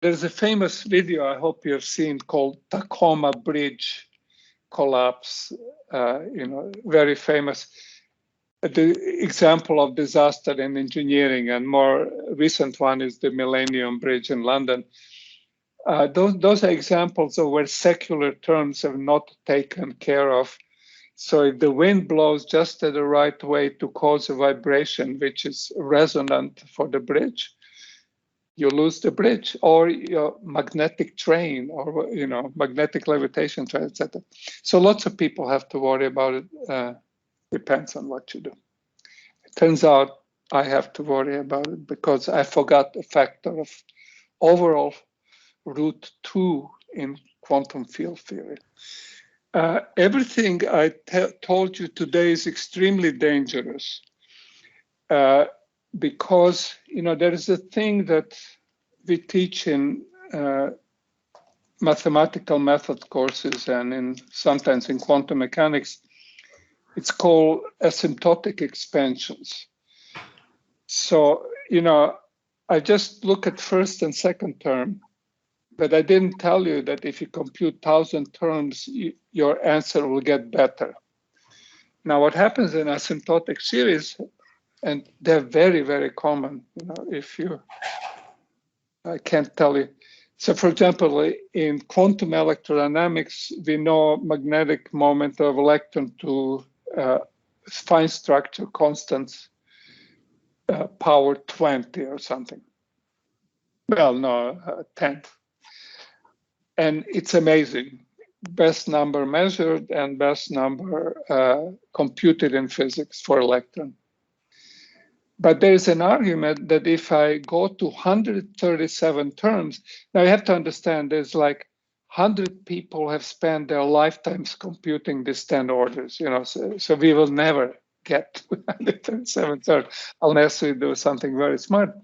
There's a famous video I hope you've seen called Tacoma Bridge collapse. Very famous. The example of disaster in engineering, and more recent one is the Millennium Bridge in London. Those are examples of where secular terms have not taken care of. So if the wind blows just the right way to cause a vibration which is resonant for the bridge, you lose the bridge, or your magnetic train, or magnetic levitation train, etc. So lots of people have to worry about it. Depends on what you do. It turns out I have to worry about it because I forgot a factor of overall root 2 in quantum field theory. Everything I told you today is extremely dangerous because there is a thing that we teach in mathematical method courses and sometimes in quantum mechanics. It's called asymptotic expansions. So, I just look at first and second term, but I didn't tell you that if you compute 1,000 terms, your answer will get better. Now, what happens in asymptotic series, and they're very, very common, I can't tell you. So for example, in quantum electrodynamics, we know magnetic moment of electron to fine structure constants power 20 or something. Well, no, 10. And it's amazing. Best number measured and best number computed in physics for electron. But there's an argument that if I go to 137 terms, now you have to understand there's like 100 people have spent their lifetimes computing these 10 orders, so we will never get to 137 terms unless we do something very smart.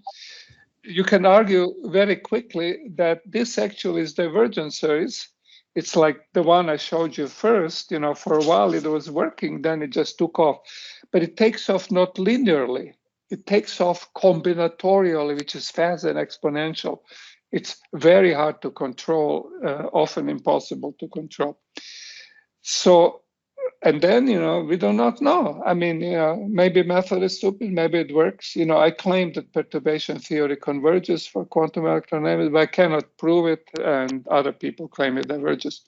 You can argue very quickly that this actually is divergent series. It's like the one I showed you first, for a while it was working, then it just took off. But it takes off not linearly. It takes off combinatorially, which is fast and exponential. It's very hard to control, often impossible to control. So, and then, we do not know. I mean, maybe method is stupid, maybe it works. I claim that perturbation theory converges for quantum electrodynamics, but I cannot prove it, and other people claim it diverges.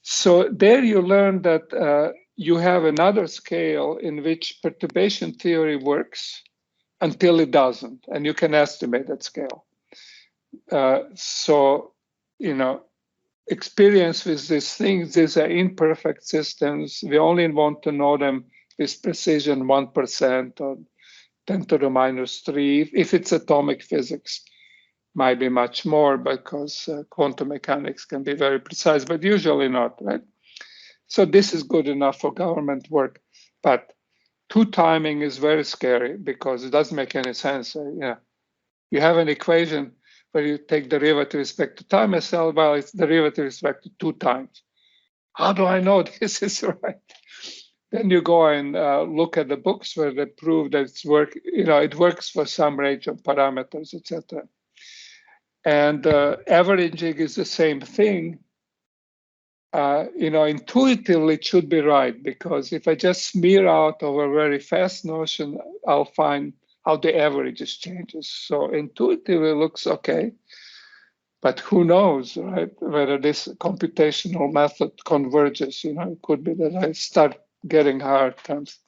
So there you learn that you have another scale in which perturbation theory works until it doesn't, and you can estimate that scale. So, experience with these things, these are imperfect systems. We only want to know them with precision 1% or 10 to the minus 3. If it's atomic physics, might be much more because quantum mechanics can be very precise, but usually not, right? So this is good enough for government work, but two timing is very scary because it doesn't make any sense. You have an equation where you take derivative with respect to time as well, it's derivative with respect to 2 times. How do I know this is right? Then you go and look at the books where they prove that it works for some range of parameters, etc. And averaging is the same thing. Intuitively it should be right, because if I just smear out over a very fast notion, I'll find how the averages changes. So intuitively it looks okay, but who knows, right? Whether this computational method converges, it could be that I start getting hard terms.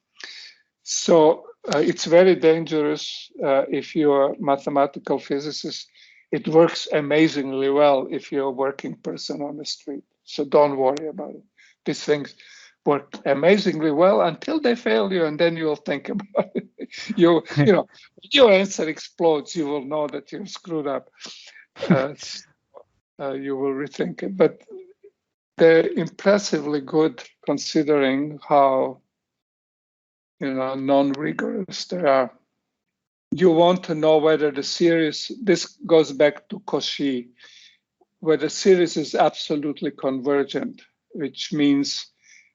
So it's very dangerous if you're a mathematical physicist. It works amazingly well if you're a working person on the street. So don't worry about it. These things work amazingly well until they fail you, and then you'll think about it. Your answer explodes, you will know that you're screwed up. You will rethink it. But they're impressively good considering how non-rigorous they are. You want to know whether the series, this goes back to Cauchy, where the series is absolutely convergent, which means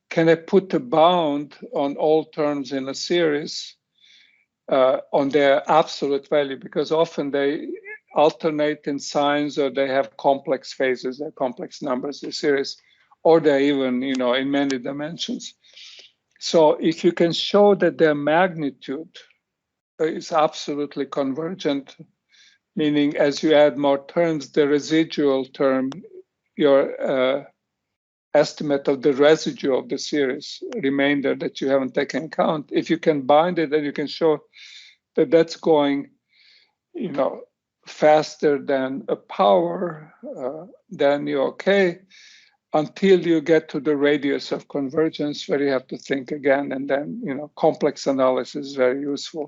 can I put a bound on all terms in a series on their absolute value? Because often they alternate in signs, or they have complex phases, they're complex numbers, the series, or they're even, in many dimensions. So if you can show that their magnitude is absolutely convergent, meaning as you add more terms, the residual term, your estimate of the residue of the series remainder that you haven't taken account, if you can bind it and you can show that that's going, faster than a power, then you're okay, until you get to the radius of convergence where you have to think again, and then, complex analysis is very useful.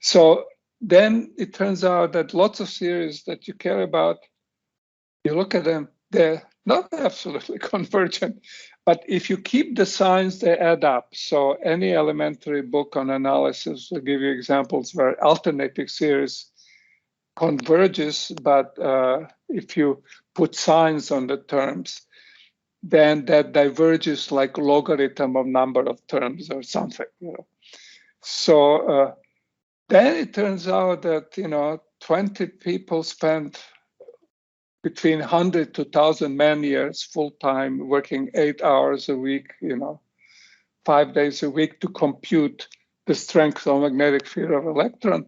So then it turns out that lots of series that you care about, you look at them, they're not absolutely convergent, but if you keep the signs, they add up. So any elementary book on analysis will give you examples where alternating series converges, but if you put signs on the terms, then that diverges like logarithm of number of terms or something. So then it turns out that 20 people spent between 100 to 1,000 man years full time, working 8 hours a week, 5 days a week to compute the strength of magnetic field of electron.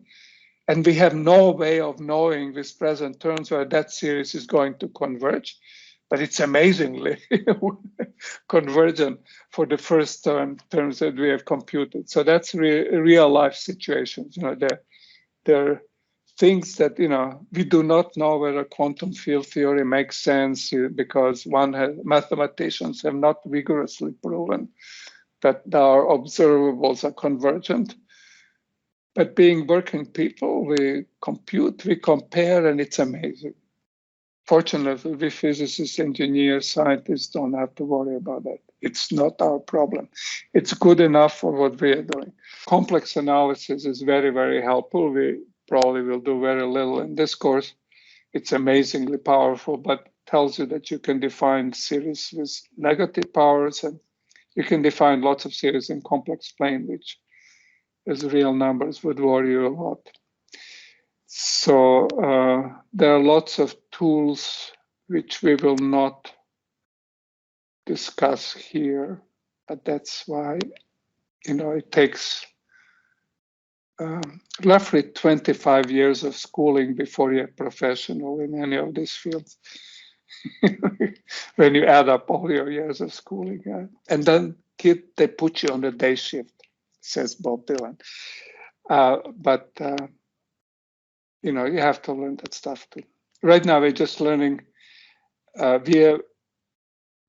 And we have no way of knowing with present terms where that series is going to converge, but it's amazingly convergent for the first terms that we have computed. So that's real life situations. They're things that we do not know whether quantum field theory makes sense, because mathematicians have not vigorously proven that our observables are convergent. But being working people, we compute, we compare, and it's amazing. Fortunately, we physicists, engineers, scientists don't have to worry about that. It's not our problem. It's good enough for what we are doing. Complex analysis is very, very helpful. We probably will do very little in this course. It's amazingly powerful, but tells you that you can define series with negative powers, and you can define lots of series in complex plane, which as real numbers would worry you a lot. So there are lots of tools which we will not discuss here, but that's why, it takes roughly 25 years of schooling before you're professional in any of these fields. When you add up all your years of schooling. And then they put you on the day shift, says Bob Dylan. But you have to learn that stuff too. Right now, we're just learning. We are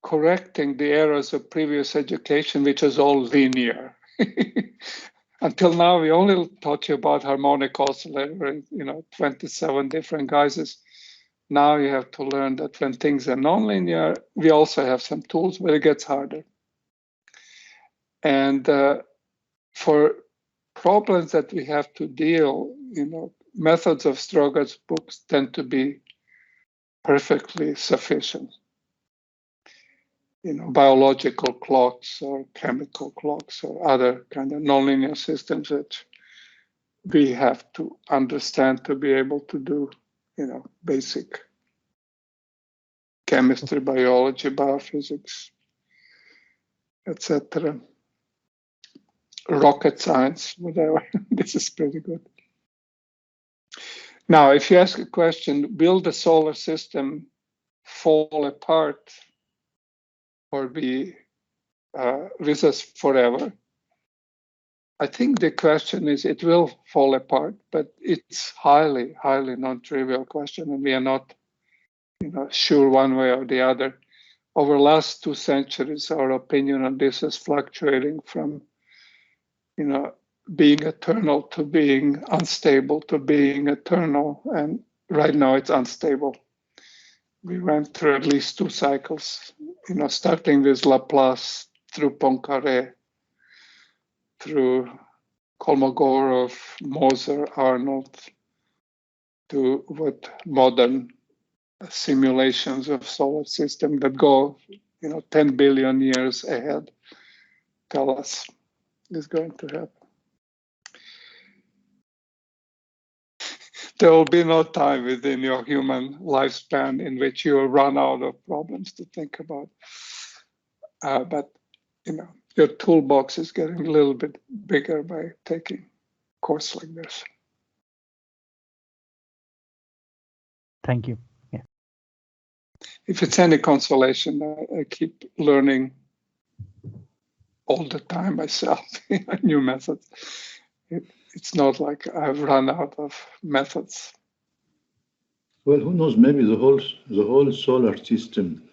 correcting the errors of previous education, which is all linear. Until now, we only taught you about harmonic oscillator, 27 different guises. Now you have to learn that when things are nonlinear, we also have some tools, but it gets harder. And for problems that we have to deal, methods of Strogat's books tend to be perfectly sufficient. Biological clocks or chemical clocks or other kind of nonlinear systems that we have to understand to be able to do, basic chemistry, biology, biophysics, etc. Rocket science, whatever. This is pretty good. Now, if you ask a question, will the solar system fall apart or be with us forever? I think the question is, it will fall apart, but it's highly, highly non-trivial question, and we are not, sure one way or the other. Over the last 2 centuries, our opinion on this is fluctuating from, being eternal to being unstable to being eternal, and right now it's unstable. We went through at least 2 cycles, starting with Laplace, through Poincaré, through Kolmogorov, Moser, Arnold, to what modern simulations of solar system that go, 10 billion years ahead tell us is going to happen. there will be no time within your human lifespan in which you will run out of problems to think about. But your toolbox is getting a little bit bigger by taking a course like this. Thank you. Yeah. If it's any consolation, I keep learning all the time myself new methods. It's not like I've run out of methods. Well, who knows? Maybe the whole solar system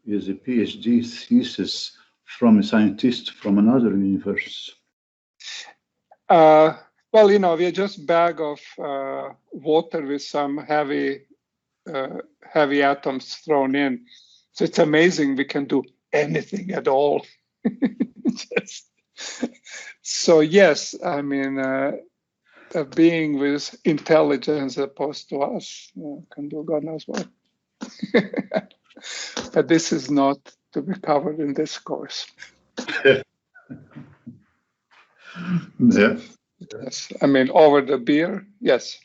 is a PhD thesis from a scientist from another universe. Well, we're just a bag of water with some heavy atoms thrown in. So it's amazing we can do anything at all. So yes, I mean, a being with intelligence opposed to us can do God knows what. But this is not to be covered in this course. Yeah. Yes, I mean, over the beer, yes.